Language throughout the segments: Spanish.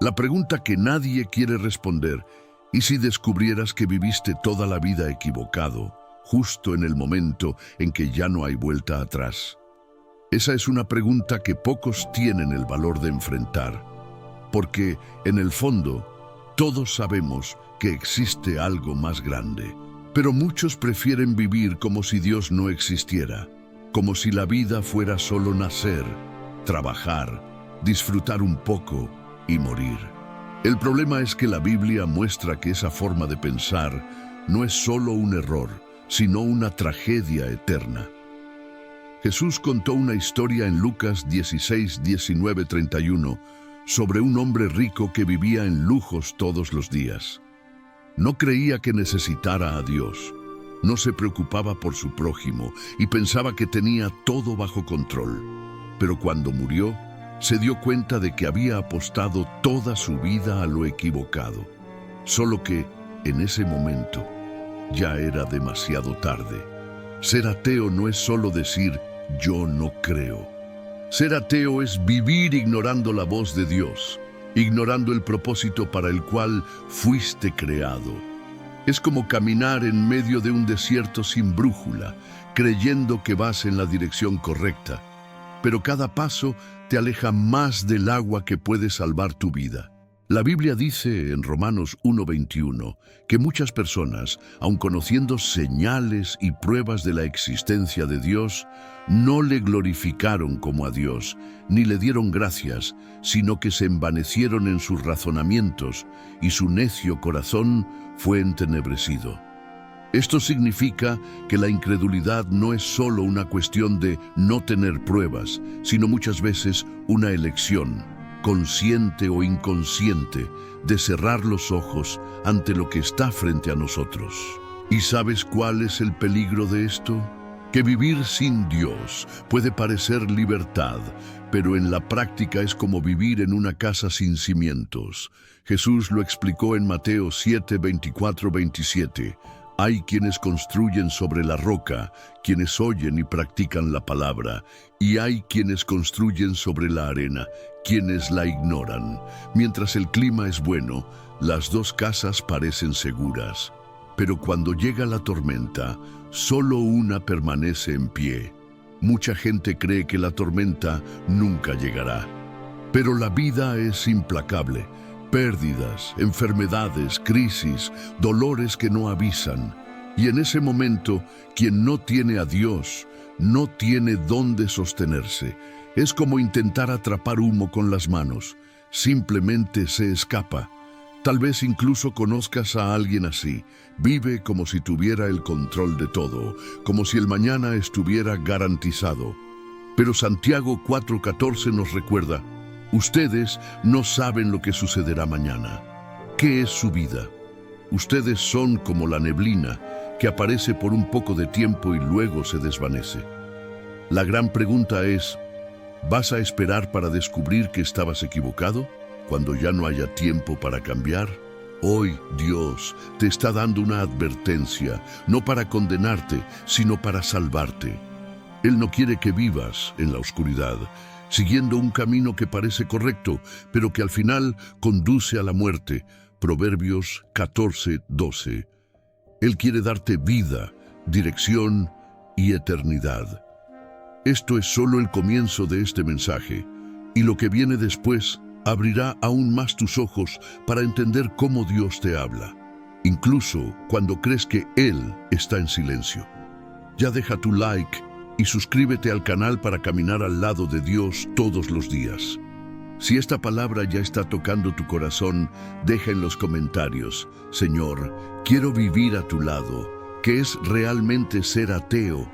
La pregunta que nadie quiere responder: ¿y si descubrieras que viviste toda la vida equivocado, justo en el momento en que ya no hay vuelta atrás? Esa es una pregunta que pocos tienen el valor de enfrentar, porque, en el fondo, todos sabemos que existe algo más grande. Pero muchos prefieren vivir como si Dios no existiera, como si la vida fuera solo nacer, trabajar, disfrutar un poco y morir. El problema es que la Biblia muestra que esa forma de pensar no es solo un error, sino una tragedia eterna. Jesús contó una historia en Lucas 16, 19, 31 sobre un hombre rico que vivía en lujos todos los días. No creía que necesitara a Dios, no se preocupaba por su prójimo y pensaba que tenía todo bajo control. Pero cuando murió, se dio cuenta de que había apostado toda su vida a lo equivocado. Solo que, en ese momento, ya era demasiado tarde. Ser ateo no es solo decir «yo no creo». Ser ateo es vivir ignorando la voz de Dios, ignorando el propósito para el cual fuiste creado. Es como caminar en medio de un desierto sin brújula, creyendo que vas en la dirección correcta, pero cada paso te aleja más del agua que puede salvar tu vida. La Biblia dice en Romanos 1:21 que muchas personas, aun conociendo señales y pruebas de la existencia de Dios, no le glorificaron como a Dios, ni le dieron gracias, sino que se envanecieron en sus razonamientos, y su necio corazón fue entenebrecido. Esto significa que la incredulidad no es solo una cuestión de no tener pruebas, sino muchas veces una elección, consciente o inconsciente, de cerrar los ojos ante lo que está frente a nosotros. ¿Y sabes cuál es el peligro de esto? Que vivir sin Dios puede parecer libertad, pero en la práctica es como vivir en una casa sin cimientos. Jesús lo explicó en Mateo 7, 24, 27. Hay quienes construyen sobre la roca, quienes oyen y practican la palabra, y hay quienes construyen sobre la arena, quienes la ignoran. Mientras el clima es bueno, las dos casas parecen seguras. Pero cuando llega la tormenta, solo una permanece en pie. Mucha gente cree que la tormenta nunca llegará. Pero la vida es implacable. Pérdidas, enfermedades, crisis, dolores que no avisan. Y en ese momento, quien no tiene a Dios, no tiene dónde sostenerse. Es como intentar atrapar humo con las manos. Simplemente se escapa. Tal vez incluso conozcas a alguien así. Vive como si tuviera el control de todo, como si el mañana estuviera garantizado. Pero Santiago 4:14 nos recuerda: ustedes no saben lo que sucederá mañana. ¿Qué es su vida? Ustedes son como la neblina que aparece por un poco de tiempo y luego se desvanece. La gran pregunta es: ¿vas a esperar para descubrir que estabas equivocado cuando ya no haya tiempo para cambiar? Hoy Dios te está dando una advertencia, no para condenarte, sino para salvarte. Él no quiere que vivas en la oscuridad, siguiendo un camino que parece correcto, pero que al final conduce a la muerte. Proverbios 14:12. Él quiere darte vida, dirección y eternidad. Esto es solo el comienzo de este mensaje, y lo que viene después abrirá aún más tus ojos para entender cómo Dios te habla, incluso cuando crees que Él está en silencio. Ya deja tu like y suscríbete al canal para caminar al lado de Dios todos los días. Si esta palabra ya está tocando tu corazón, deja en los comentarios: Señor, quiero vivir a tu lado, que es realmente ser ateo.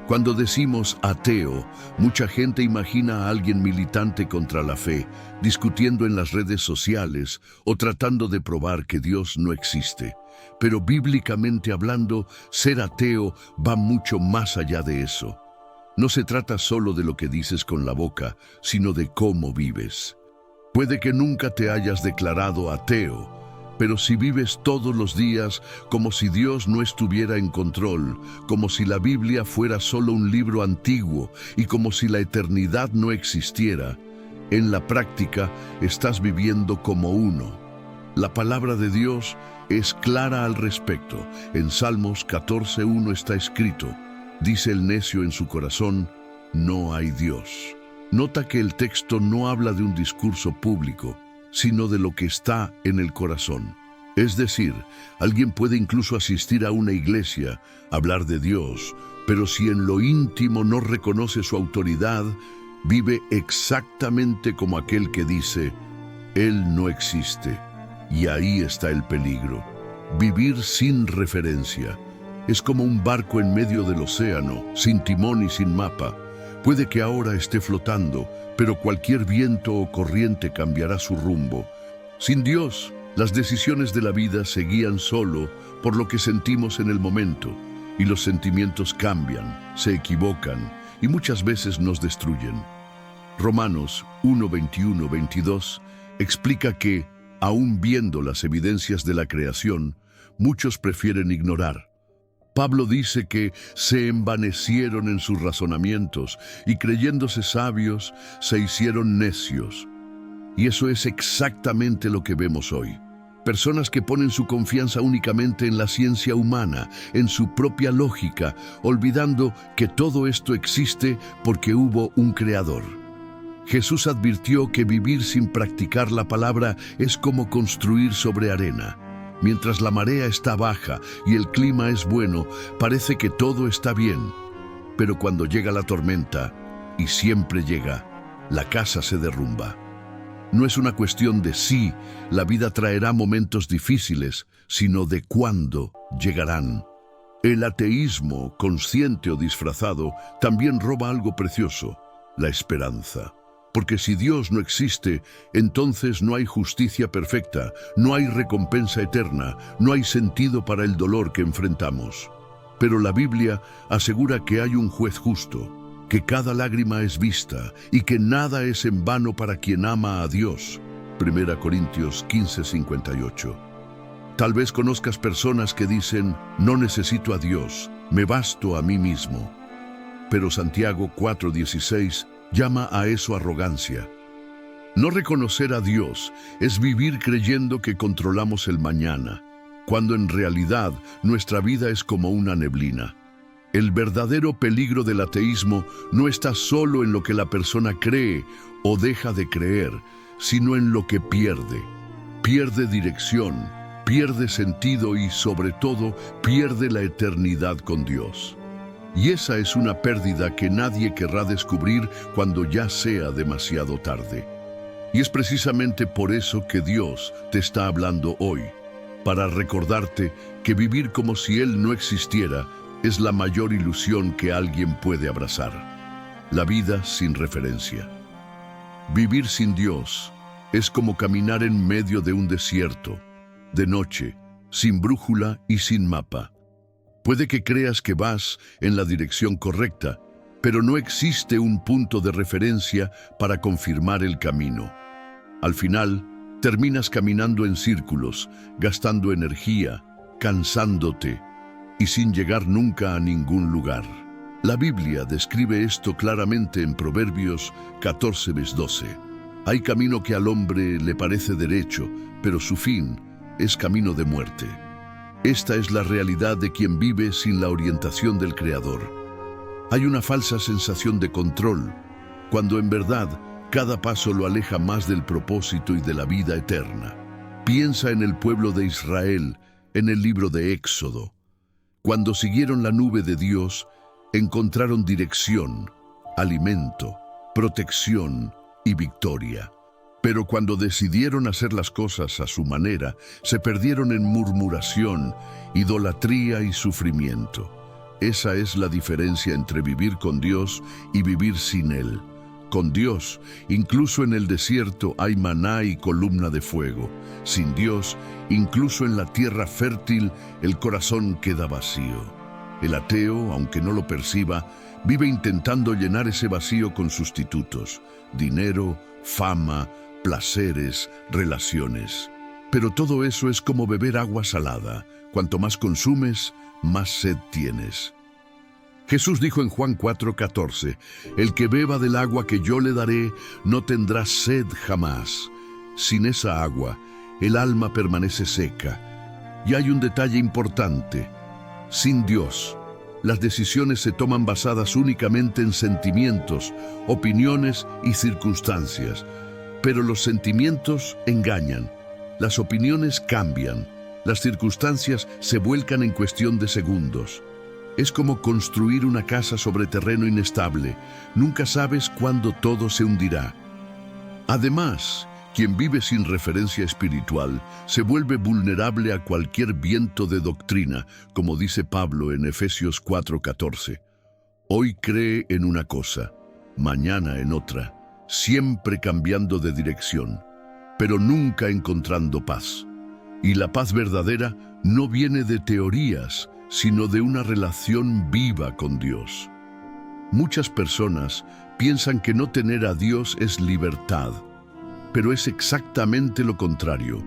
Cuando decimos ateo, mucha gente imagina a alguien militante contra la fe, discutiendo en las redes sociales o tratando de probar que Dios no existe. Pero bíblicamente hablando, ser ateo va mucho más allá de eso. No se trata solo de lo que dices con la boca, sino de cómo vives. Puede que nunca te hayas declarado ateo, pero si vives todos los días como si Dios no estuviera en control, como si la Biblia fuera solo un libro antiguo y como si la eternidad no existiera, En la práctica, estás viviendo como uno. La palabra de Dios es clara al respecto. En Salmos 14:1 está escrito: dice el necio en su corazón, no hay Dios. Nota que el texto no habla de un discurso público, sino de lo que está en el corazón. Es decir, alguien puede incluso asistir a una iglesia, hablar de Dios, pero si en lo íntimo no reconoce su autoridad, vive exactamente como aquel que dice, Él no existe. Y ahí está el peligro. Vivir sin referencia. Es como un barco en medio del océano, sin timón y sin mapa. Puede que ahora esté flotando, pero cualquier viento o corriente cambiará su rumbo. Sin Dios, las decisiones de la vida se guían solo por lo que sentimos en el momento, y los sentimientos cambian, se equivocan y muchas veces nos destruyen. Romanos 1:21-22 explica que, aún viendo las evidencias de la creación, muchos prefieren ignorar. Pablo dice que se envanecieron en sus razonamientos y creyéndose sabios, se hicieron necios. Y eso es exactamente lo que vemos hoy. Personas que ponen su confianza únicamente en la ciencia humana, en su propia lógica, olvidando que todo esto existe porque hubo un creador. Jesús advirtió que vivir sin practicar la palabra es como construir sobre arena. Mientras la marea está baja y el clima es bueno, parece que todo está bien. Pero cuando llega la tormenta, y siempre llega, la casa se derrumba. No es una cuestión de si la vida traerá momentos difíciles, sino de cuándo llegarán. El ateísmo, consciente o disfrazado, también roba algo precioso, la esperanza. Porque si Dios no existe, entonces no hay justicia perfecta, no hay recompensa eterna, no hay sentido para el dolor que enfrentamos. Pero la Biblia asegura que hay un juez justo, que cada lágrima es vista y que nada es en vano para quien ama a Dios. 1 Corintios 15:58. Tal vez conozcas personas que dicen, no necesito a Dios, me basto a mí mismo. Pero Santiago 4:16 llama a eso arrogancia. No reconocer a Dios es vivir creyendo que controlamos el mañana, cuando en realidad nuestra vida es como una neblina. El verdadero peligro del ateísmo no está solo en lo que la persona cree o deja de creer, sino en lo que pierde. Pierde dirección, pierde sentido y, sobre todo, pierde la eternidad con Dios. Y esa es una pérdida que nadie querrá descubrir cuando ya sea demasiado tarde. Y es precisamente por eso que Dios te está hablando hoy, para recordarte que vivir como si Él no existiera es la mayor ilusión que alguien puede abrazar. La vida sin referencia. Vivir sin Dios es como caminar en medio de un desierto, de noche, sin brújula y sin mapa. Puede que creas que vas en la dirección correcta, pero no existe un punto de referencia para confirmar el camino. Al final, terminas caminando en círculos, gastando energía, cansándote y sin llegar nunca a ningún lugar. La Biblia describe esto claramente en Proverbios 14:12. Hay camino que al hombre le parece derecho, pero su fin es camino de muerte. Esta es la realidad de quien vive sin la orientación del Creador. Hay una falsa sensación de control, cuando en verdad cada paso lo aleja más del propósito y de la vida eterna. Piensa en el pueblo de Israel, en el libro de Éxodo. Cuando siguieron la nube de Dios, encontraron dirección, alimento, protección y victoria. Pero cuando decidieron hacer las cosas a su manera, se perdieron en murmuración, idolatría y sufrimiento. Esa es la diferencia entre vivir con Dios y vivir sin Él. Con Dios, incluso en el desierto hay maná y columna de fuego. Sin Dios, incluso en la tierra fértil, el corazón queda vacío. El ateo, aunque no lo perciba, vive intentando llenar ese vacío con sustitutos: dinero, fama, placeres, relaciones. Pero todo eso es como beber agua salada. Cuanto más consumes, más sed tienes. Jesús dijo en Juan 4:14, «El que beba del agua que yo le daré no tendrá sed jamás». Sin esa agua, el alma permanece seca. Y hay un detalle importante. Sin Dios, las decisiones se toman basadas únicamente en sentimientos, opiniones y circunstancias. Pero los sentimientos engañan, las opiniones cambian, las circunstancias se vuelcan en cuestión de segundos. Es como construir una casa sobre terreno inestable. Nunca sabes cuándo todo se hundirá. Además, quien vive sin referencia espiritual se vuelve vulnerable a cualquier viento de doctrina, como dice Pablo en Efesios 4:14. Hoy cree en una cosa, mañana en otra, siempre cambiando de dirección, pero nunca encontrando paz. Y la paz verdadera no viene de teorías, sino de una relación viva con Dios. Muchas personas piensan que no tener a Dios es libertad, pero es exactamente lo contrario.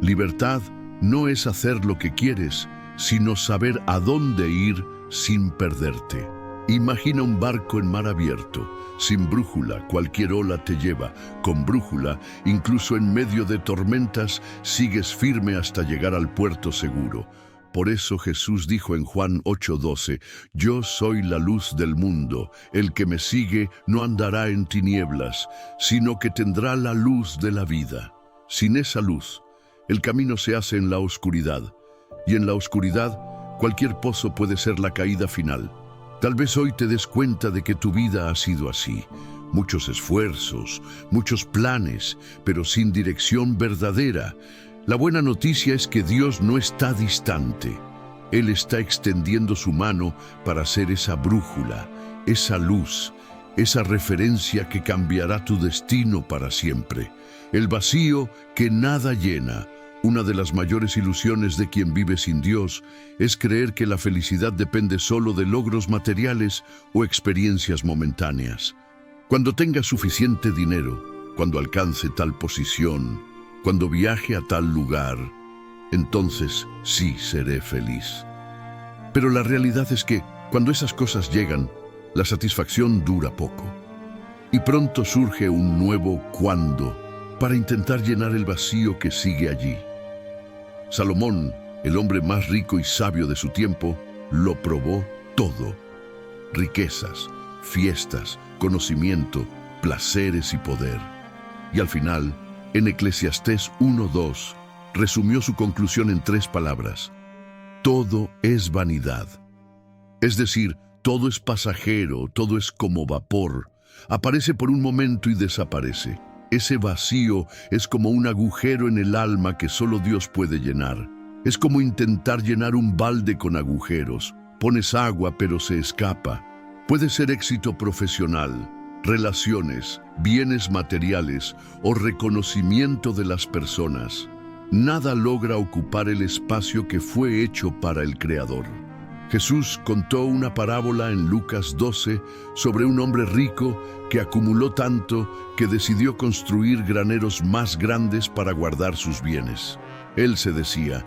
Libertad no es hacer lo que quieres, sino saber a dónde ir sin perderte. Imagina un barco en mar abierto. Sin brújula, cualquier ola te lleva. Con brújula, incluso en medio de tormentas, sigues firme hasta llegar al puerto seguro. Por eso Jesús dijo en Juan 8:12, «Yo soy la luz del mundo. El que me sigue no andará en tinieblas, sino que tendrá la luz de la vida». Sin esa luz, el camino se hace en la oscuridad. Y en la oscuridad, cualquier pozo puede ser la caída final. Tal vez hoy te des cuenta de que tu vida ha sido así. Muchos esfuerzos, muchos planes, pero sin dirección verdadera. La buena noticia es que Dios no está distante. Él está extendiendo su mano para ser esa brújula, esa luz, esa referencia que cambiará tu destino para siempre. El vacío que nada llena. Una de las mayores ilusiones de quien vive sin Dios es creer que la felicidad depende solo de logros materiales o experiencias momentáneas. Cuando tenga suficiente dinero, cuando alcance tal posición, cuando viaje a tal lugar, entonces sí seré feliz. Pero la realidad es que, cuando esas cosas llegan, la satisfacción dura poco. Y pronto surge un nuevo cuándo para intentar llenar el vacío que sigue allí. Salomón, el hombre más rico y sabio de su tiempo, lo probó todo. Riquezas, fiestas, conocimiento, placeres y poder. Y al final, en Eclesiastés 1:2, resumió su conclusión en 3 palabras. Todo es vanidad. Es decir, todo es pasajero, todo es como vapor. Aparece por un momento y desaparece. Ese vacío es como un agujero en el alma que solo Dios puede llenar. Es como intentar llenar un balde con agujeros. Pones agua, pero se escapa. Puede ser éxito profesional, relaciones, bienes materiales o reconocimiento de las personas. Nada logra ocupar el espacio que fue hecho para el Creador. Jesús contó una parábola en Lucas 12 sobre un hombre rico que acumuló tanto que decidió construir graneros más grandes para guardar sus bienes. Él se decía,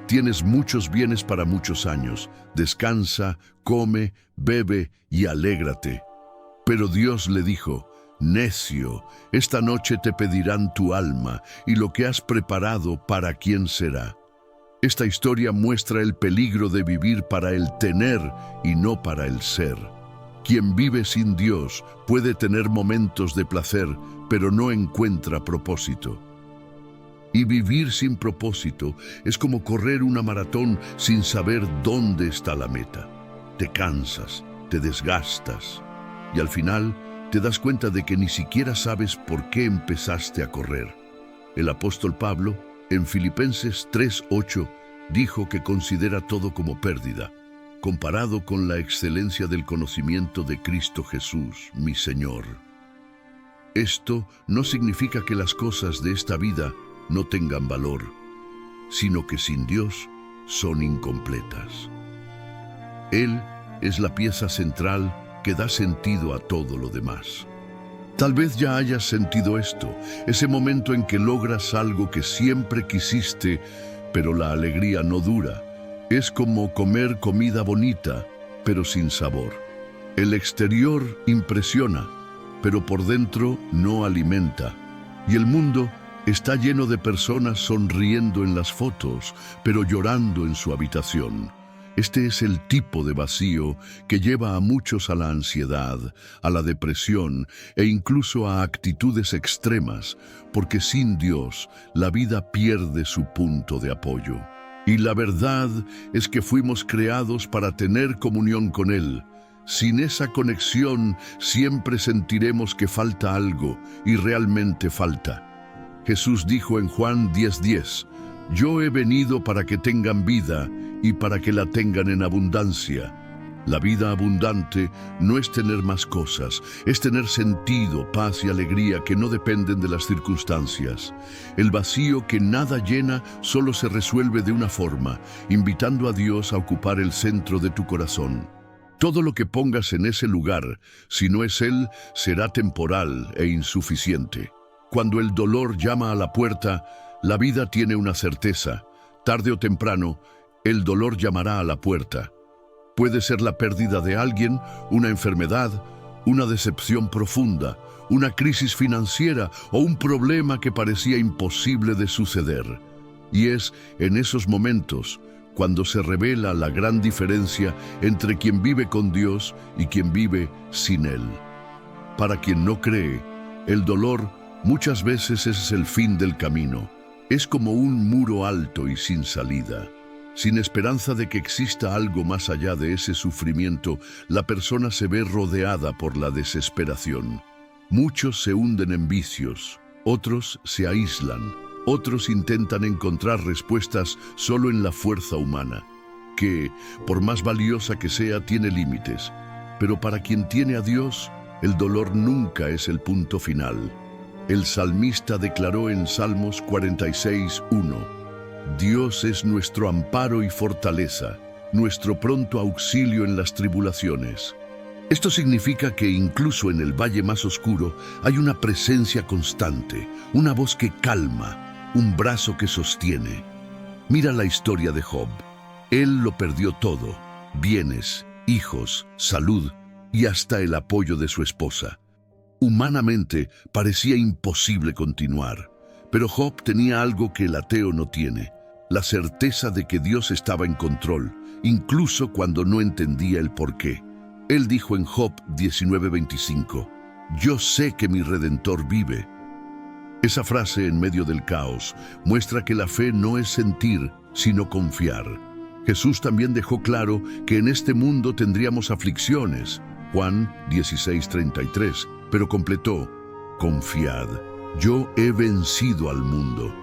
«Tienes muchos bienes para muchos años. Descansa, come, bebe y alégrate». Pero Dios le dijo, «Necio, esta noche te pedirán tu alma, y lo que has preparado, ¿para quién será?». Esta historia muestra el peligro de vivir para el tener y no para el ser. Quien vive sin Dios puede tener momentos de placer, pero no encuentra propósito. Y vivir sin propósito es como correr una maratón sin saber dónde está la meta. Te cansas, te desgastas, y al final te das cuenta de que ni siquiera sabes por qué empezaste a correr. El apóstol Pablo, en Filipenses 3:8, dijo que considera todo como pérdida, comparado con la excelencia del conocimiento de Cristo Jesús, mi Señor. Esto no significa que las cosas de esta vida no tengan valor, sino que sin Dios son incompletas. Él es la pieza central que da sentido a todo lo demás. Tal vez ya hayas sentido esto, ese momento en que logras algo que siempre quisiste, pero la alegría no dura. Es como comer comida bonita, pero sin sabor. El exterior impresiona, pero por dentro no alimenta. Y el mundo está lleno de personas sonriendo en las fotos, pero llorando en su habitación. Este es el tipo de vacío que lleva a muchos a la ansiedad, a la depresión e incluso a actitudes extremas, porque sin Dios la vida pierde su punto de apoyo. Y la verdad es que fuimos creados para tener comunión con Él. Sin esa conexión siempre sentiremos que falta algo, y realmente falta. Jesús dijo en Juan 10:10, «Yo he venido para que tengan vida y para que la tengan en abundancia». La vida abundante no es tener más cosas, es tener sentido, paz y alegría que no dependen de las circunstancias. El vacío que nada llena solo se resuelve de una forma, invitando a Dios a ocupar el centro de tu corazón. Todo lo que pongas en ese lugar, si no es Él, será temporal e insuficiente. Cuando el dolor llama a la puerta, la vida tiene una certeza. Tarde o temprano, el dolor llamará a la puerta. Puede ser la pérdida de alguien, una enfermedad, una decepción profunda, una crisis financiera o un problema que parecía imposible de suceder. Y es en esos momentos cuando se revela la gran diferencia entre quien vive con Dios y quien vive sin Él. Para quien no cree, el dolor muchas veces es el fin del camino. Es como un muro alto y sin salida. Sin esperanza de que exista algo más allá de ese sufrimiento, la persona se ve rodeada por la desesperación. Muchos se hunden en vicios, otros se aíslan, otros intentan encontrar respuestas solo en la fuerza humana, que, por más valiosa que sea, tiene límites. Pero para quien tiene a Dios, el dolor nunca es el punto final. El salmista declaró en Salmos 46:1, «Dios es nuestro amparo y fortaleza, nuestro pronto auxilio en las tribulaciones». Esto significa que incluso en el valle más oscuro hay una presencia constante, una voz que calma, un brazo que sostiene. Mira la historia de Job. Él lo perdió todo: bienes, hijos, salud y hasta el apoyo de su esposa. Humanamente parecía imposible continuar, pero Job tenía algo que el ateo no tiene: la certeza de que Dios estaba en control, incluso cuando no entendía el porqué. Él dijo en Job 19:25, «Yo sé que mi Redentor vive». Esa frase en medio del caos muestra que la fe no es sentir, sino confiar. Jesús también dejó claro que en este mundo tendríamos aflicciones, Juan 16:33, pero completó, «Confiad, yo he vencido al mundo».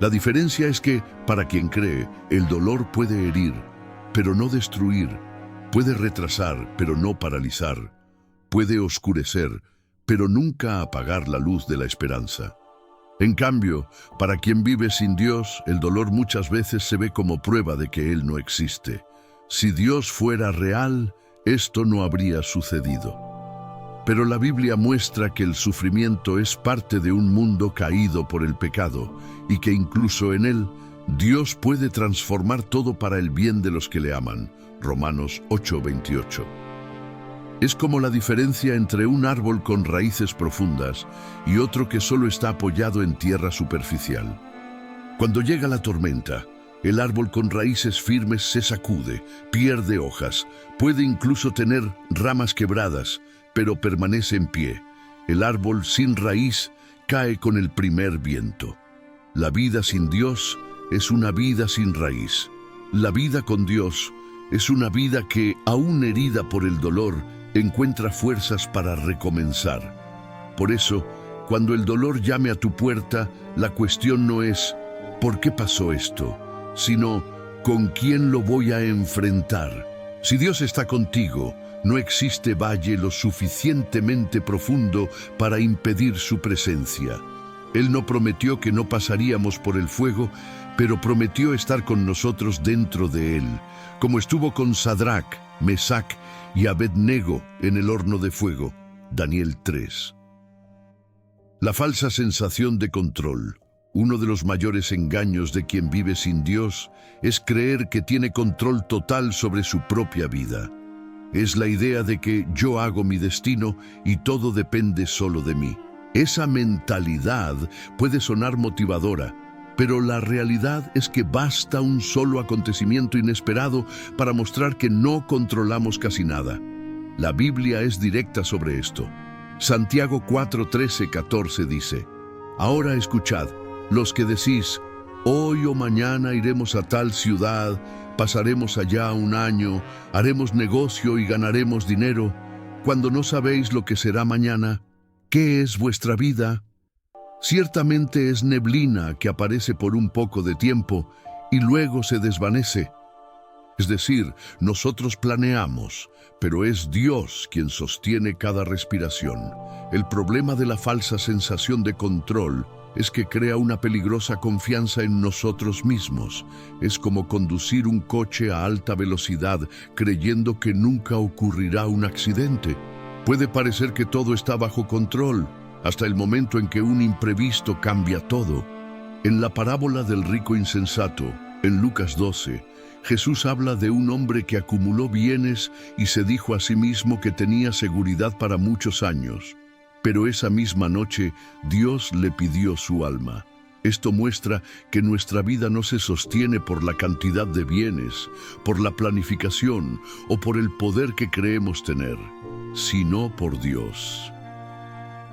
La diferencia es que, para quien cree, el dolor puede herir, pero no destruir, puede retrasar, pero no paralizar, puede oscurecer, pero nunca apagar la luz de la esperanza. En cambio, para quien vive sin Dios, el dolor muchas veces se ve como prueba de que Él no existe. Si Dios fuera real, esto no habría sucedido. Pero la Biblia muestra que el sufrimiento es parte de un mundo caído por el pecado y que incluso en él, Dios puede transformar todo para el bien de los que le aman. Romanos 8:28. Es como la diferencia entre un árbol con raíces profundas y otro que solo está apoyado en tierra superficial. Cuando llega la tormenta, el árbol con raíces firmes se sacude, pierde hojas, puede incluso tener ramas quebradas, pero permanece en pie. El árbol sin raíz cae con el primer viento. La vida sin Dios es una vida sin raíz. La vida con Dios es una vida que, aún herida por el dolor, encuentra fuerzas para recomenzar. Por eso, cuando el dolor llame a tu puerta, la cuestión no es ¿por qué pasó esto?, sino ¿con quién lo voy a enfrentar? Si Dios está contigo, no existe valle lo suficientemente profundo para impedir su presencia. Él no prometió que no pasaríamos por el fuego, pero prometió estar con nosotros dentro de él, como estuvo con Sadrach, Mesac y Abednego en el horno de fuego. Daniel 3. La falsa sensación de control. Uno de los mayores engaños de quien vive sin Dios es creer que tiene control total sobre su propia vida. Es la idea de que yo hago mi destino y todo depende solo de mí. Esa mentalidad puede sonar motivadora, pero la realidad es que basta un solo acontecimiento inesperado para mostrar que no controlamos casi nada. La Biblia es directa sobre esto. Santiago 4, 13, 14 dice: Ahora escuchad, los que decís, hoy o mañana iremos a tal ciudad, pasaremos allá un año, haremos negocio y ganaremos dinero, cuando no sabéis lo que será mañana. ¿Qué es vuestra vida? Ciertamente es neblina que aparece por un poco de tiempo y luego se desvanece. Es decir, nosotros planeamos, pero es Dios quien sostiene cada respiración. El problema de la falsa sensación de control es que crea una peligrosa confianza en nosotros mismos. Es como conducir un coche a alta velocidad creyendo que nunca ocurrirá un accidente. Puede parecer que todo está bajo control, hasta el momento en que un imprevisto cambia todo. En la parábola del rico insensato, en Lucas 12, Jesús habla de un hombre que acumuló bienes y se dijo a sí mismo que tenía seguridad para muchos años. Pero esa misma noche, Dios le pidió su alma. Esto muestra que nuestra vida no se sostiene por la cantidad de bienes, por la planificación o por el poder que creemos tener, sino por Dios.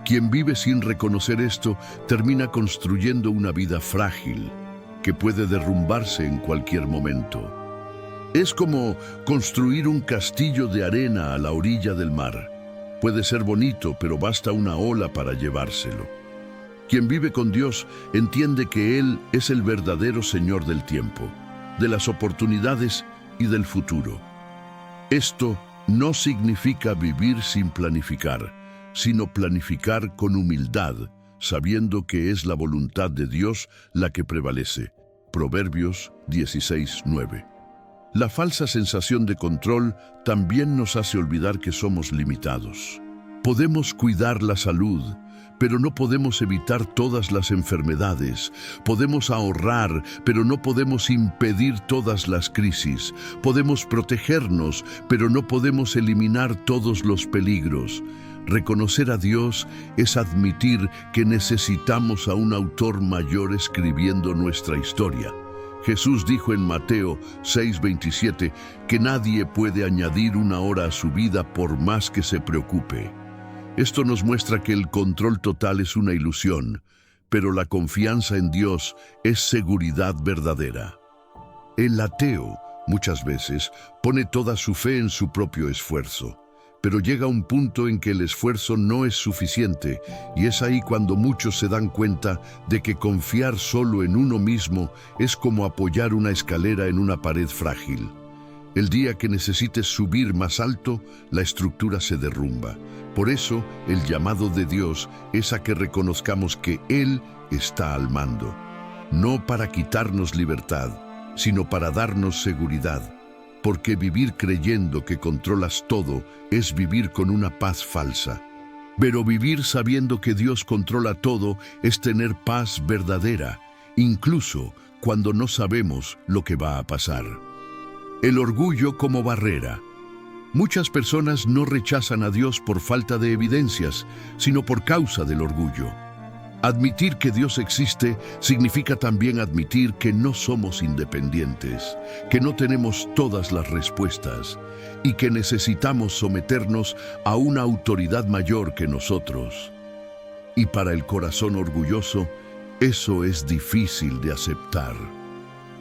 Quien vive sin reconocer esto termina construyendo una vida frágil, que puede derrumbarse en cualquier momento. Es como construir un castillo de arena a la orilla del mar. Puede ser bonito, pero basta una ola para llevárselo. Quien vive con Dios entiende que Él es el verdadero Señor del tiempo, de las oportunidades y del futuro. Esto no significa vivir sin planificar, sino planificar con humildad, sabiendo que es la voluntad de Dios la que prevalece. Proverbios 16:9. La falsa sensación de control también nos hace olvidar que somos limitados. Podemos cuidar la salud, pero no podemos evitar todas las enfermedades. Podemos ahorrar, pero no podemos impedir todas las crisis. Podemos protegernos, pero no podemos eliminar todos los peligros. Reconocer a Dios es admitir que necesitamos a un autor mayor escribiendo nuestra historia. Jesús dijo en Mateo 6:27 que nadie puede añadir una hora a su vida por más que se preocupe. Esto nos muestra que el control total es una ilusión, pero la confianza en Dios es seguridad verdadera. El ateo, muchas veces, pone toda su fe en su propio esfuerzo, pero llega un punto en que el esfuerzo no es suficiente, y es ahí cuando muchos se dan cuenta de que confiar solo en uno mismo es como apoyar una escalera en una pared frágil. El día que necesites subir más alto, la estructura se derrumba. Por eso, el llamado de Dios es a que reconozcamos que Él está al mando, no para quitarnos libertad, sino para darnos seguridad. Porque vivir creyendo que controlas todo es vivir con una paz falsa. Pero vivir sabiendo que Dios controla todo es tener paz verdadera, incluso cuando no sabemos lo que va a pasar. El orgullo como barrera. Muchas personas no rechazan a Dios por falta de evidencias, sino por causa del orgullo. Admitir que Dios existe significa también admitir que no somos independientes, que no tenemos todas las respuestas y que necesitamos someternos a una autoridad mayor que nosotros. Y para el corazón orgulloso, eso es difícil de aceptar.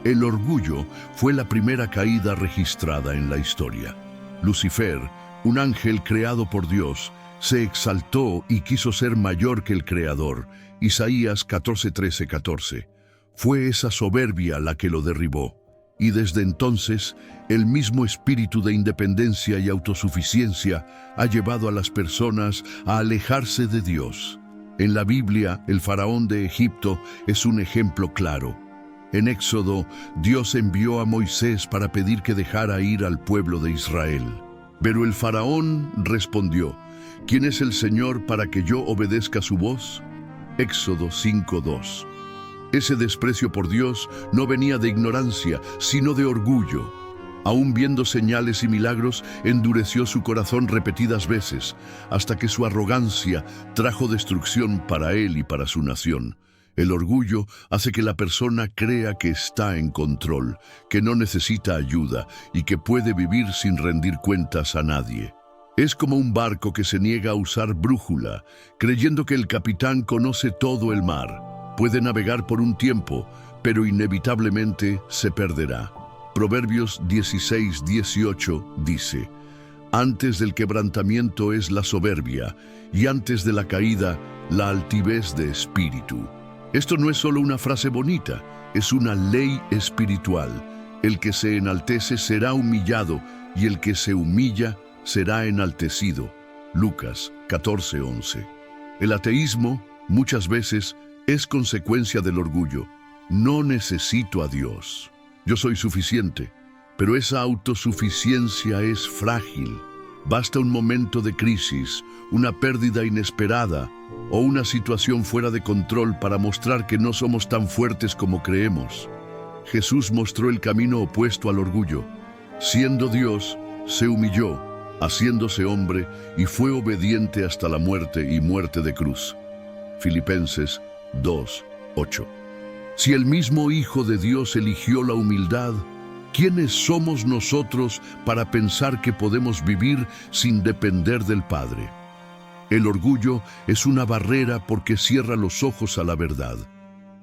El orgullo fue la primera caída registrada en la historia. Lucifer, un ángel creado por Dios, se exaltó y quiso ser mayor que el Creador. Isaías 14:13-14. Fue esa soberbia la que lo derribó. Y desde entonces, el mismo espíritu de independencia y autosuficiencia ha llevado a las personas a alejarse de Dios. En la Biblia, el faraón de Egipto es un ejemplo claro. En Éxodo, Dios envió a Moisés para pedir que dejara ir al pueblo de Israel. Pero el faraón respondió: ¿Quién es el Señor para que yo obedezca su voz? Éxodo 5:2. Ese desprecio por Dios no venía de ignorancia, sino de orgullo. Aún viendo señales y milagros, endureció su corazón repetidas veces, hasta que su arrogancia trajo destrucción para él y para su nación. El orgullo hace que la persona crea que está en control, que no necesita ayuda y que puede vivir sin rendir cuentas a nadie. Es como un barco que se niega a usar brújula, creyendo que el capitán conoce todo el mar. Puede navegar por un tiempo, pero inevitablemente se perderá. Proverbios 16:18 dice: antes del quebrantamiento es la soberbia, y antes de la caída, la altivez de espíritu. Esto no es solo una frase bonita, es una ley espiritual. El que se enaltece será humillado, y el que se humilla será enaltecido. Lucas 14:11. El ateísmo, muchas veces, es consecuencia del orgullo. No necesito a Dios. Yo soy suficiente. Pero esa autosuficiencia es frágil. Basta un momento de crisis, una pérdida inesperada o una situación fuera de control para mostrar que no somos tan fuertes como creemos. Jesús mostró el camino opuesto al orgullo. Siendo Dios, se humilló, haciéndose hombre, y fue obediente hasta la muerte y muerte de cruz. Filipenses 2:8. Si el mismo Hijo de Dios eligió la humildad, ¿quiénes somos nosotros para pensar que podemos vivir sin depender del Padre? El orgullo es una barrera porque cierra los ojos a la verdad.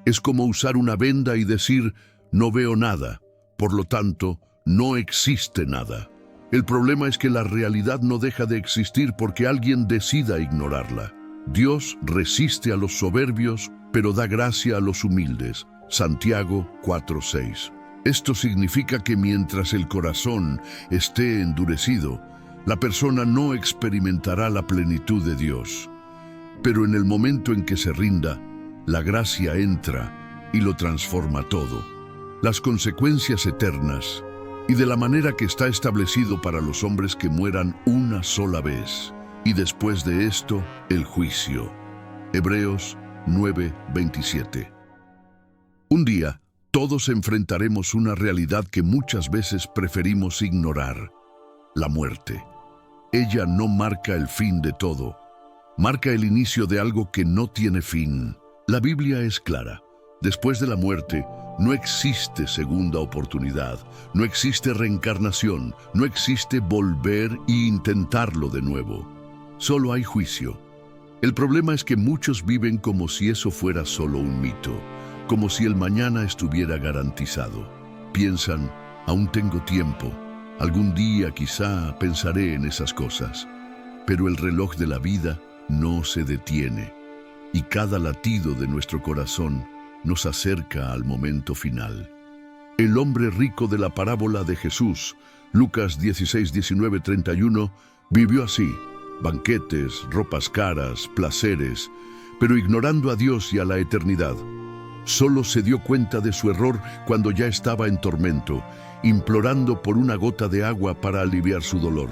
Es como usar una venda y decir, no veo nada, por lo tanto, no existe nada. El problema es que la realidad no deja de existir porque alguien decida ignorarla. Dios resiste a los soberbios, pero da gracia a los humildes. Santiago 4:6. Esto significa que mientras el corazón esté endurecido, la persona no experimentará la plenitud de Dios. Pero en el momento en que se rinda, la gracia entra y lo transforma todo. Las consecuencias eternas y de la manera que está establecido para los hombres que mueran una sola vez. Y después de esto, el juicio. Hebreos 9:27. Un día, todos enfrentaremos una realidad que muchas veces preferimos ignorar: la muerte. Ella no marca el fin de todo, marca el inicio de algo que no tiene fin. La Biblia es clara: después de la muerte, no existe segunda oportunidad, no existe reencarnación, no existe volver e intentarlo de nuevo. Solo hay juicio. El problema es que muchos viven como si eso fuera solo un mito, como si el mañana estuviera garantizado. Piensan, aún tengo tiempo, algún día quizá pensaré en esas cosas. Pero el reloj de la vida no se detiene, y cada latido de nuestro corazón nos acerca al momento final. El hombre rico de la parábola de Jesús, Lucas 16:19-31, vivió así: banquetes, ropas caras, placeres, pero ignorando a Dios y a la eternidad. Solo se dio cuenta de su error cuando ya estaba en tormento, implorando por una gota de agua para aliviar su dolor.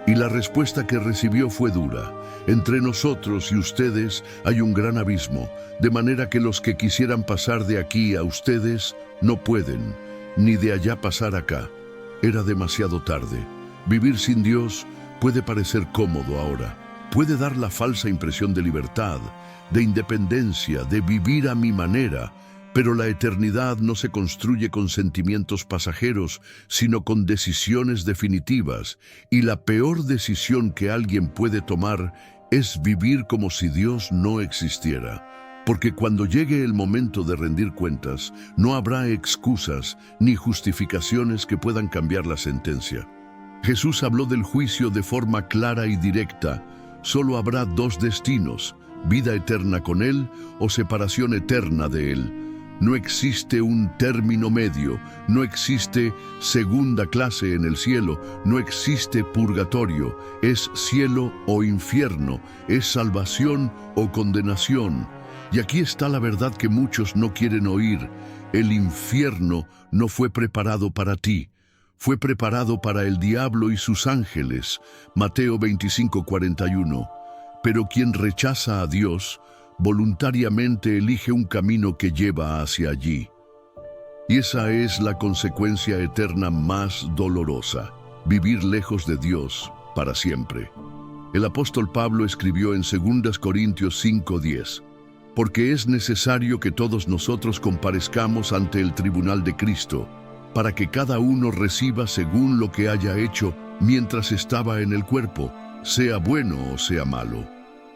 Y la respuesta que recibió fue dura: entre nosotros y ustedes hay un gran abismo, de manera que los que quisieran pasar de aquí a ustedes no pueden, ni de allá pasar acá. Era demasiado tarde. Vivir sin Dios puede parecer cómodo ahora. Puede dar la falsa impresión de libertad, de independencia, de vivir a mi manera, pero la eternidad no se construye con sentimientos pasajeros, sino con decisiones definitivas, y la peor decisión que alguien puede tomar es vivir como si Dios no existiera. Porque cuando llegue el momento de rendir cuentas, no habrá excusas ni justificaciones que puedan cambiar la sentencia. Jesús habló del juicio de forma clara y directa. Solo habrá dos destinos: vida eterna con Él o separación eterna de Él. No existe un término medio, no existe segunda clase en el cielo, no existe purgatorio, es cielo o infierno, es salvación o condenación. Y aquí está la verdad que muchos no quieren oír: el infierno no fue preparado para ti. Fue preparado para el diablo y sus ángeles. Mateo 25:41. Pero quien rechaza a Dios, voluntariamente elige un camino que lleva hacia allí. Y esa es la consecuencia eterna más dolorosa: vivir lejos de Dios para siempre. El apóstol Pablo escribió en 2 Corintios 5:10: porque es necesario que todos nosotros comparezcamos ante el tribunal de Cristo, para que cada uno reciba según lo que haya hecho mientras estaba en el cuerpo, sea bueno o sea malo.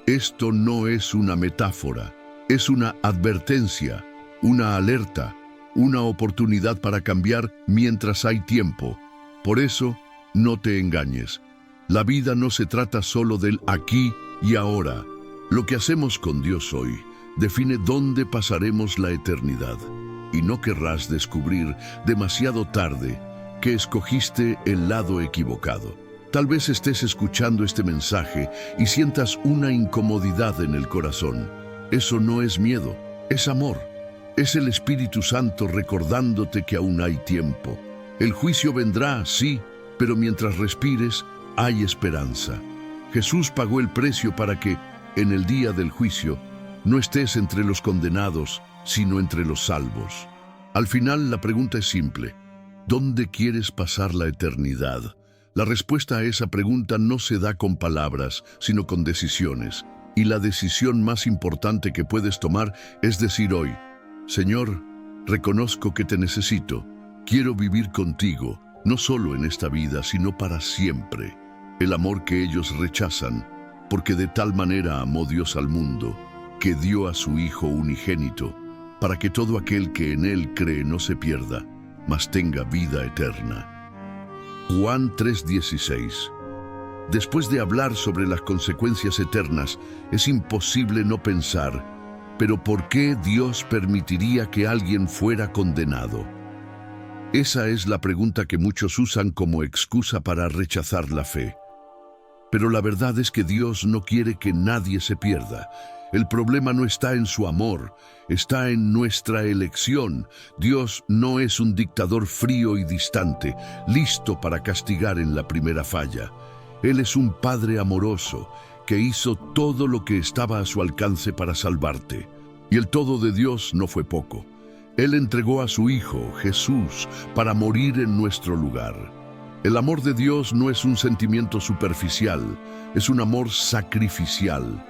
Esto no es una metáfora, es una advertencia, una alerta, una oportunidad para cambiar mientras hay tiempo. Por eso, no te engañes. La vida no se trata solo del aquí y ahora. Lo que hacemos con Dios hoy define dónde pasaremos la eternidad. Y no querrás descubrir demasiado tarde que escogiste el lado equivocado. Tal vez estés escuchando este mensaje y sientas una incomodidad en el corazón. Eso no es miedo, es amor. Es el Espíritu Santo recordándote que aún hay tiempo. El juicio vendrá, sí, pero mientras respires, hay esperanza. Jesús pagó el precio para que, en el día del juicio, no estés entre los condenados, sino entre los salvos. Al final, la pregunta es simple: ¿dónde quieres pasar la eternidad? La respuesta a esa pregunta no se da con palabras, sino con decisiones. Y la decisión más importante que puedes tomar es decir hoy: Señor, reconozco que te necesito. Quiero vivir contigo, no solo en esta vida, sino para siempre. El amor que ellos rechazan, porque de tal manera amó Dios al mundo, que dio a su Hijo unigénito, para que todo aquel que en Él cree no se pierda, mas tenga vida eterna. Juan 3:16. Después de hablar sobre las consecuencias eternas, es imposible no pensar: ¿pero por qué Dios permitiría que alguien fuera condenado? Esa es la pregunta que muchos usan como excusa para rechazar la fe. Pero la verdad es que Dios no quiere que nadie se pierda. El problema no está en su amor, está en nuestra elección. Dios no es un dictador frío y distante, listo para castigar en la primera falla. Él es un Padre amoroso que hizo todo lo que estaba a su alcance para salvarte. Y el todo de Dios no fue poco. Él entregó a su Hijo, Jesús, para morir en nuestro lugar. El amor de Dios no es un sentimiento superficial, es un amor sacrificial.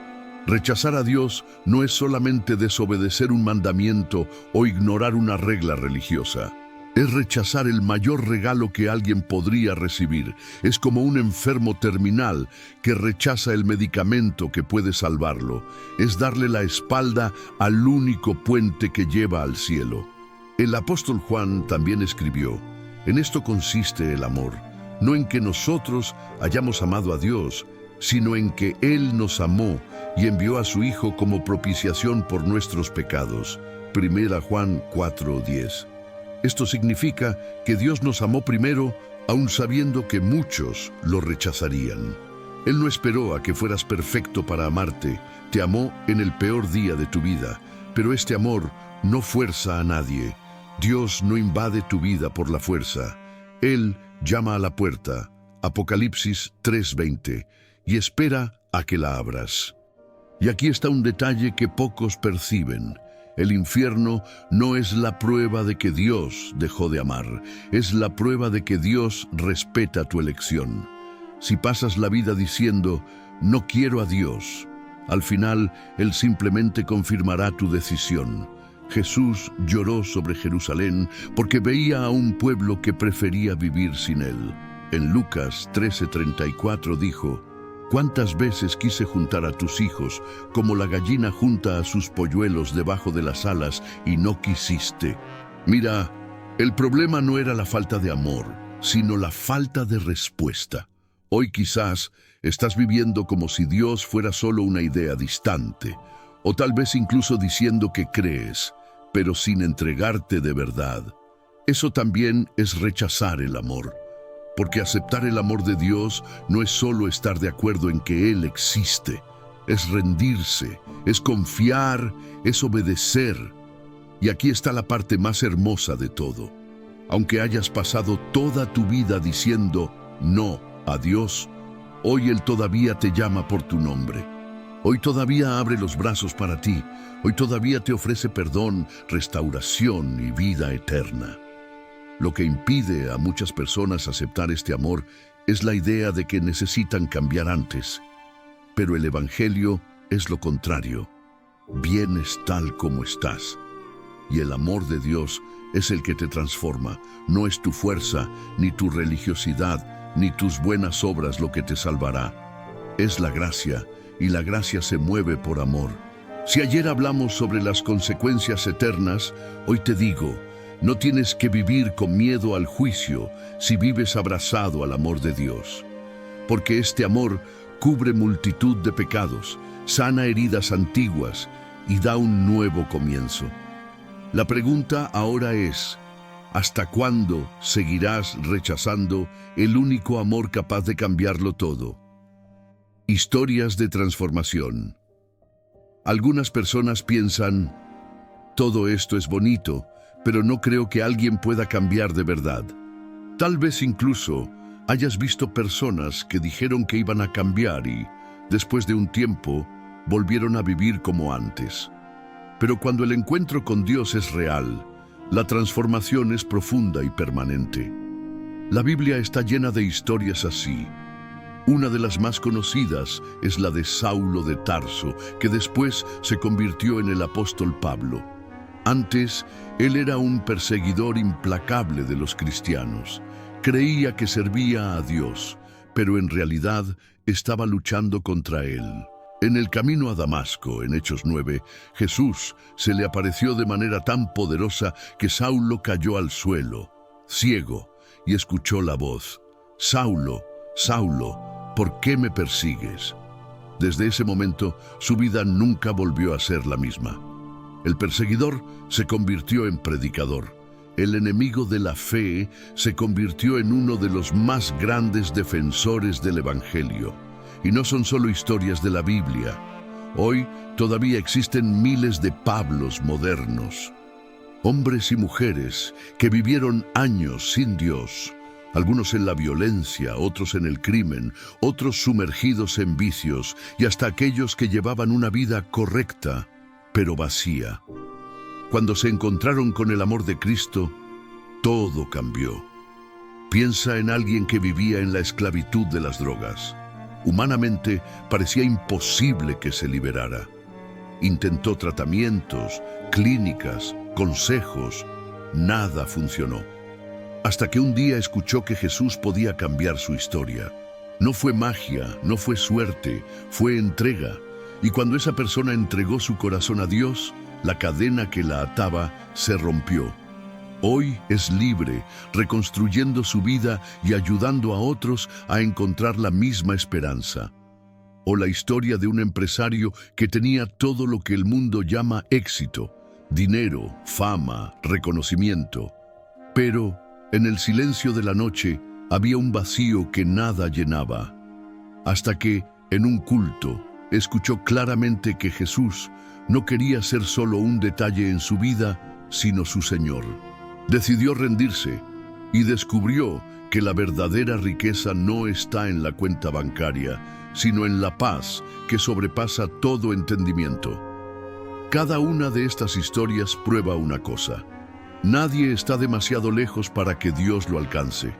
Rechazar a Dios no es solamente desobedecer un mandamiento o ignorar una regla religiosa. Es rechazar el mayor regalo que alguien podría recibir. Es como un enfermo terminal que rechaza el medicamento que puede salvarlo. Es darle la espalda al único puente que lleva al cielo. El apóstol Juan también escribió: en esto consiste el amor, no en que nosotros hayamos amado a Dios, sino en que Él nos amó y envió a su Hijo como propiciación por nuestros pecados. 1 Juan 4:10. Esto significa que Dios nos amó primero, aun sabiendo que muchos lo rechazarían. Él no esperó a que fueras perfecto para amarte, te amó en el peor día de tu vida, pero este amor no fuerza a nadie. Dios no invade tu vida por la fuerza. Él llama a la puerta, Apocalipsis 3:20, y espera a que la abras. Y aquí está un detalle que pocos perciben. El infierno no es la prueba de que Dios dejó de amar, es la prueba de que Dios respeta tu elección. Si pasas la vida diciendo, no quiero a Dios, al final Él simplemente confirmará tu decisión. Jesús lloró sobre Jerusalén porque veía a un pueblo que prefería vivir sin Él. En Lucas 13:34 dijo: ¿cuántas veces quise juntar a tus hijos como la gallina junta a sus polluelos debajo de las alas y no quisiste? Mira, el problema no era la falta de amor, sino la falta de respuesta. Hoy quizás estás viviendo como si Dios fuera solo una idea distante, o tal vez incluso diciendo que crees, pero sin entregarte de verdad. Eso también es rechazar el amor. Porque aceptar el amor de Dios no es solo estar de acuerdo en que Él existe, es rendirse, es confiar, es obedecer. Y aquí está la parte más hermosa de todo. Aunque hayas pasado toda tu vida diciendo no a Dios, hoy Él todavía te llama por tu nombre. Hoy todavía abre los brazos para ti. Hoy todavía te ofrece perdón, restauración y vida eterna. Lo que impide a muchas personas aceptar este amor es la idea de que necesitan cambiar antes. Pero el Evangelio es lo contrario. Vienes tal como estás. Y el amor de Dios es el que te transforma. No es tu fuerza, ni tu religiosidad, ni tus buenas obras lo que te salvará. Es la gracia, y la gracia se mueve por amor. Si ayer hablamos sobre las consecuencias eternas, hoy te digo, no tienes que vivir con miedo al juicio si vives abrazado al amor de Dios. Porque este amor cubre multitud de pecados, sana heridas antiguas y da un nuevo comienzo. La pregunta ahora es, ¿hasta cuándo seguirás rechazando el único amor capaz de cambiarlo todo? Historias de transformación. Algunas personas piensan, todo esto es bonito, pero no creo que alguien pueda cambiar de verdad. Tal vez incluso hayas visto personas que dijeron que iban a cambiar y, después de un tiempo, volvieron a vivir como antes. Pero cuando el encuentro con Dios es real, la transformación es profunda y permanente. La Biblia está llena de historias así. Una de las más conocidas es la de Saulo de Tarso, que después se convirtió en el apóstol Pablo. Antes, él era un perseguidor implacable de los cristianos. Creía que servía a Dios, pero en realidad estaba luchando contra él. En el camino a Damasco, en Hechos 9, Jesús se le apareció de manera tan poderosa que Saulo cayó al suelo, ciego, y escuchó la voz: «Saulo, Saulo, ¿por qué me persigues?». Desde ese momento, su vida nunca volvió a ser la misma. El perseguidor se convirtió en predicador. El enemigo de la fe se convirtió en uno de los más grandes defensores del Evangelio. Y no son solo historias de la Biblia. Hoy todavía existen miles de Pablos modernos. Hombres y mujeres que vivieron años sin Dios. Algunos en la violencia, otros en el crimen, otros sumergidos en vicios y hasta aquellos que llevaban una vida correcta, pero vacía. Cuando se encontraron con el amor de Cristo, todo cambió. Piensa en alguien que vivía en la esclavitud de las drogas. Humanamente parecía imposible que se liberara. Intentó tratamientos, clínicas, consejos. Nada funcionó. Hasta que un día escuchó que Jesús podía cambiar su historia. No fue magia, no fue suerte, fue entrega. Y cuando esa persona entregó su corazón a Dios, la cadena que la ataba se rompió. Hoy es libre, reconstruyendo su vida y ayudando a otros a encontrar la misma esperanza. O la historia de un empresario que tenía todo lo que el mundo llama éxito: dinero, fama, reconocimiento. Pero en el silencio de la noche había un vacío que nada llenaba. Hasta que, en un culto, escuchó claramente que Jesús no quería ser solo un detalle en su vida, sino su Señor. Decidió rendirse y descubrió que la verdadera riqueza no está en la cuenta bancaria, sino en la paz que sobrepasa todo entendimiento. Cada una de estas historias prueba una cosa: nadie está demasiado lejos para que Dios lo alcance.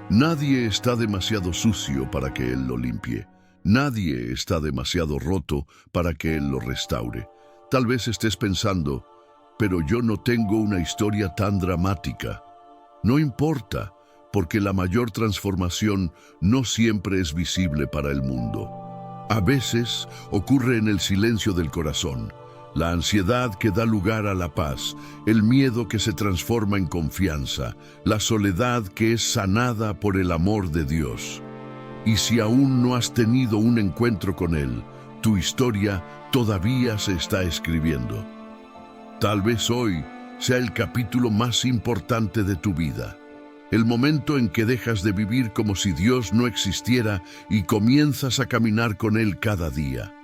Nadie está demasiado sucio para que Él lo limpie. Nadie está demasiado roto para que Él lo restaure. Tal vez estés pensando, pero yo no tengo una historia tan dramática. No importa, porque la mayor transformación no siempre es visible para el mundo. A veces ocurre en el silencio del corazón, la ansiedad que da lugar a la paz, el miedo que se transforma en confianza, la soledad que es sanada por el amor de Dios. Y si aún no has tenido un encuentro con Él, tu historia todavía se está escribiendo. Tal vez hoy sea el capítulo más importante de tu vida, el momento en que dejas de vivir como si Dios no existiera y comienzas a caminar con Él cada día.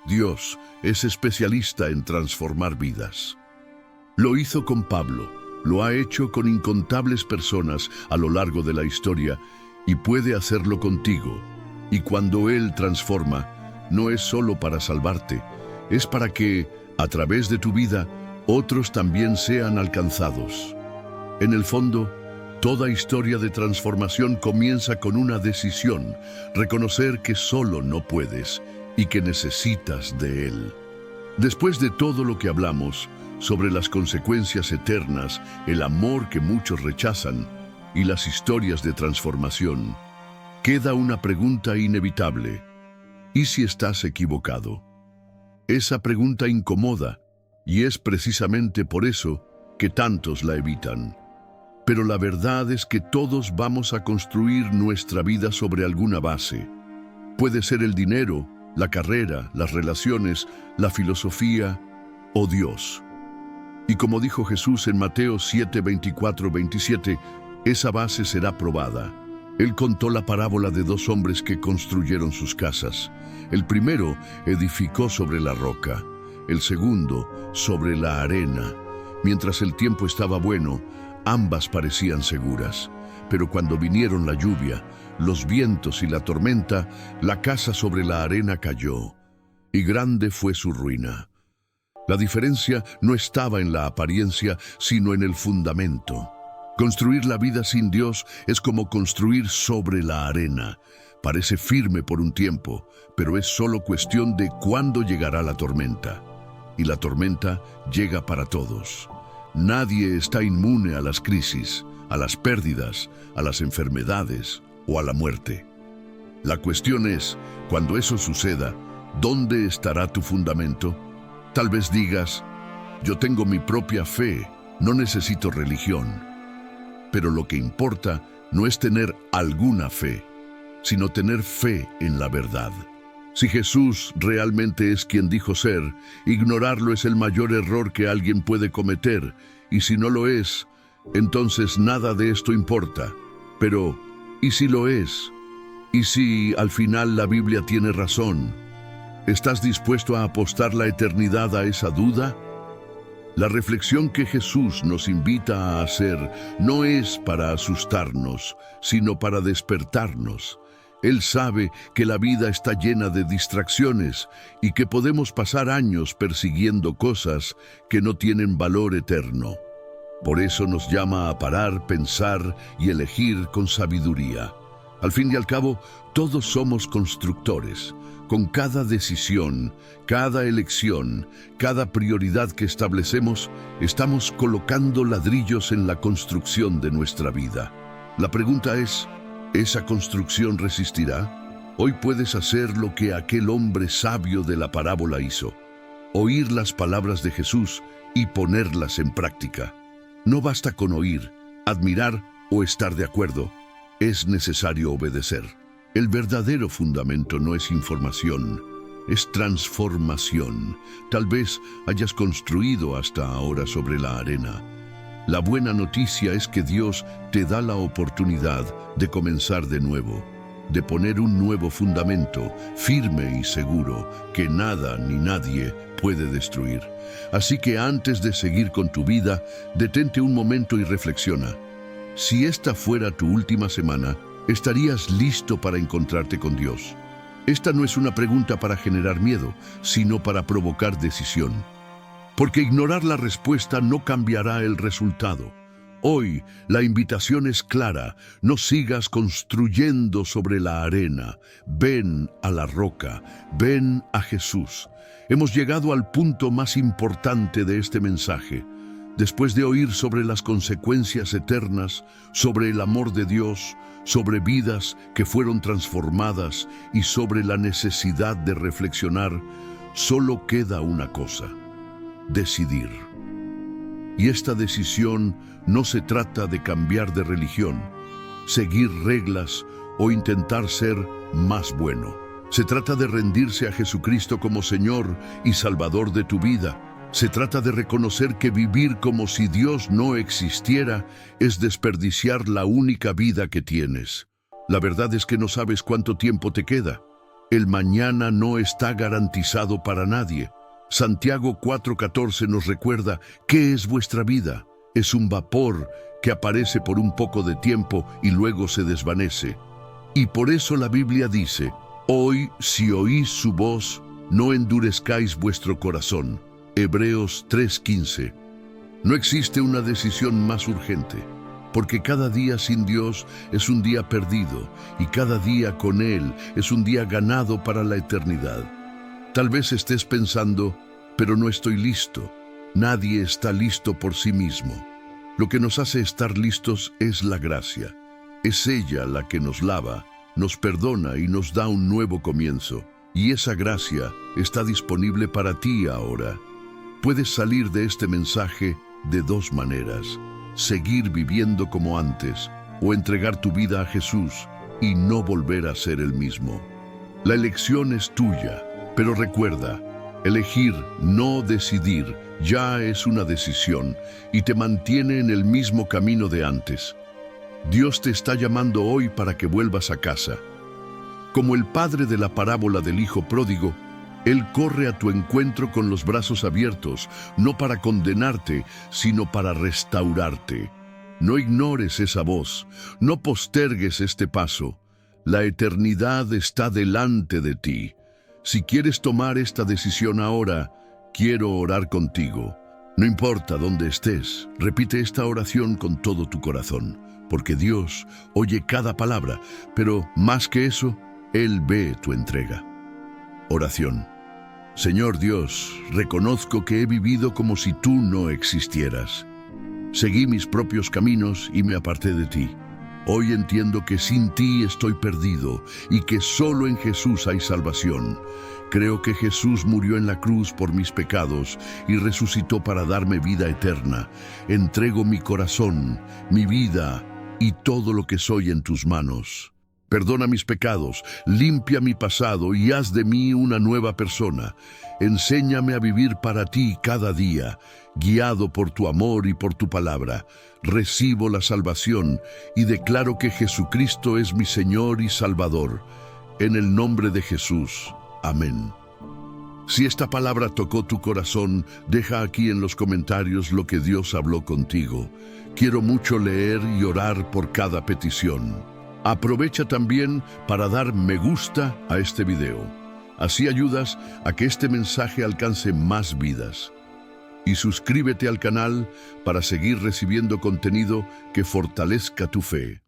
Dios es especialista en transformar vidas. Lo hizo con Pablo, lo ha hecho con incontables personas a lo largo de la historia y puede hacerlo contigo. Y cuando Él transforma, no es solo para salvarte, es para que, a través de tu vida, otros también sean alcanzados. En el fondo, toda historia de transformación comienza con una decisión: reconocer que solo no puedes y que necesitas de Él. Después de todo lo que hablamos sobre las consecuencias eternas, el amor que muchos rechazan y las historias de transformación, queda una pregunta inevitable: ¿y si estás equivocado? Esa pregunta incomoda, y es precisamente por eso que tantos la evitan. Pero la verdad es que todos vamos a construir nuestra vida sobre alguna base. Puede ser el dinero, la carrera, las relaciones, la filosofía o Dios. Y como dijo Jesús en Mateo 7, 24, 27, esa base será probada. Él contó la parábola de dos hombres que construyeron sus casas. El primero edificó sobre la roca, el segundo sobre la arena. Mientras el tiempo estaba bueno, ambas parecían seguras. Pero cuando vinieron la lluvia, los vientos y la tormenta, la casa sobre la arena cayó, y grande fue su ruina. La diferencia no estaba en la apariencia, sino en el fundamento. Construir la vida sin Dios es como construir sobre la arena. Parece firme por un tiempo, pero es solo cuestión de cuándo llegará la tormenta. Y la tormenta llega para todos. Nadie está inmune a las crisis, a las pérdidas, a las enfermedades o a la muerte. La cuestión es, cuando eso suceda, ¿dónde estará tu fundamento? Tal vez digas: yo tengo mi propia fe, no necesito religión. Pero lo que importa no es tener alguna fe, sino tener fe en la verdad. Si Jesús realmente es quien dijo ser, ignorarlo es el mayor error que alguien puede cometer, y si no lo es, entonces nada de esto importa. Pero, ¿y si lo es? ¿Y si al final la Biblia tiene razón? ¿Estás dispuesto a apostar la eternidad a esa duda? La reflexión que Jesús nos invita a hacer no es para asustarnos, sino para despertarnos. Él sabe que la vida está llena de distracciones y que podemos pasar años persiguiendo cosas que no tienen valor eterno. Por eso nos llama a parar, pensar y elegir con sabiduría. Al fin y al cabo, todos somos constructores. Con cada decisión, cada elección, cada prioridad que establecemos, estamos colocando ladrillos en la construcción de nuestra vida. La pregunta es: ¿esa construcción resistirá? Hoy puedes hacer lo que aquel hombre sabio de la parábola hizo: oír las palabras de Jesús y ponerlas en práctica. No basta con oír, admirar o estar de acuerdo. Es necesario obedecer. El verdadero fundamento no es información, es transformación. Tal vez hayas construido hasta ahora sobre la arena. La buena noticia es que Dios te da la oportunidad de comenzar de nuevo, de poner un nuevo fundamento, firme y seguro, que nada ni nadie puede destruir. Así que antes de seguir con tu vida, detente un momento y reflexiona. Si esta fuera tu última semana, ¿estarías listo para encontrarte con Dios? Esta no es una pregunta para generar miedo, sino para provocar decisión. Porque ignorar la respuesta no cambiará el resultado. Hoy, la invitación es clara: no sigas construyendo sobre la arena. Ven a la roca, ven a Jesús. Hemos llegado al punto más importante de este mensaje. Después de oír sobre las consecuencias eternas, sobre el amor de Dios, sobre vidas que fueron transformadas y sobre la necesidad de reflexionar, solo queda una cosa: decidir. Y esta decisión no se trata de cambiar de religión, seguir reglas o intentar ser más bueno. Se trata de rendirse a Jesucristo como Señor y Salvador de tu vida. Se trata de reconocer que vivir como si Dios no existiera es desperdiciar la única vida que tienes. La verdad es que no sabes cuánto tiempo te queda. El mañana no está garantizado para nadie. Santiago 4:14 nos recuerda: ¿qué es vuestra vida? Es un vapor que aparece por un poco de tiempo y luego se desvanece. Y por eso la Biblia dice: Hoy, si oís su voz, no endurezcáis vuestro corazón. Hebreos 3:15. No existe una decisión más urgente, porque cada día sin Dios es un día perdido y cada día con Él es un día ganado para la eternidad. Tal vez estés pensando, pero no estoy listo. Nadie está listo por sí mismo. Lo que nos hace estar listos es la gracia. Es ella la que nos lava, nos perdona y nos da un nuevo comienzo. Y esa gracia está disponible para ti ahora. Puedes salir de este mensaje de dos maneras: seguir viviendo como antes o entregar tu vida a Jesús y no volver a ser el mismo. La elección es tuya, pero recuerda, elegir, no decidir, ya es una decisión y te mantiene en el mismo camino de antes. Dios te está llamando hoy para que vuelvas a casa. Como el padre de la parábola del hijo pródigo, Él corre a tu encuentro con los brazos abiertos, no para condenarte, sino para restaurarte. No ignores esa voz, no postergues este paso. La eternidad está delante de ti. Si quieres tomar esta decisión ahora, quiero orar contigo. No importa dónde estés, repite esta oración con todo tu corazón, porque Dios oye cada palabra, pero más que eso, Él ve tu entrega. Oración. Señor Dios, reconozco que he vivido como si tú no existieras. Seguí mis propios caminos y me aparté de ti. Hoy entiendo que sin ti estoy perdido y que solo en Jesús hay salvación. Creo que Jesús murió en la cruz por mis pecados y resucitó para darme vida eterna. Entrego mi corazón, mi vida y todo lo que soy en tus manos. Perdona mis pecados, limpia mi pasado y haz de mí una nueva persona. Enséñame a vivir para ti cada día, guiado por tu amor y por tu palabra. Recibo la salvación y declaro que Jesucristo es mi Señor y Salvador. En el nombre de Jesús. Amén. Si esta palabra tocó tu corazón, deja aquí en los comentarios lo que Dios habló contigo. Quiero mucho leer y orar por cada petición. Aprovecha también para dar me gusta a este video. Así ayudas a que este mensaje alcance más vidas. Y suscríbete al canal para seguir recibiendo contenido que fortalezca tu fe.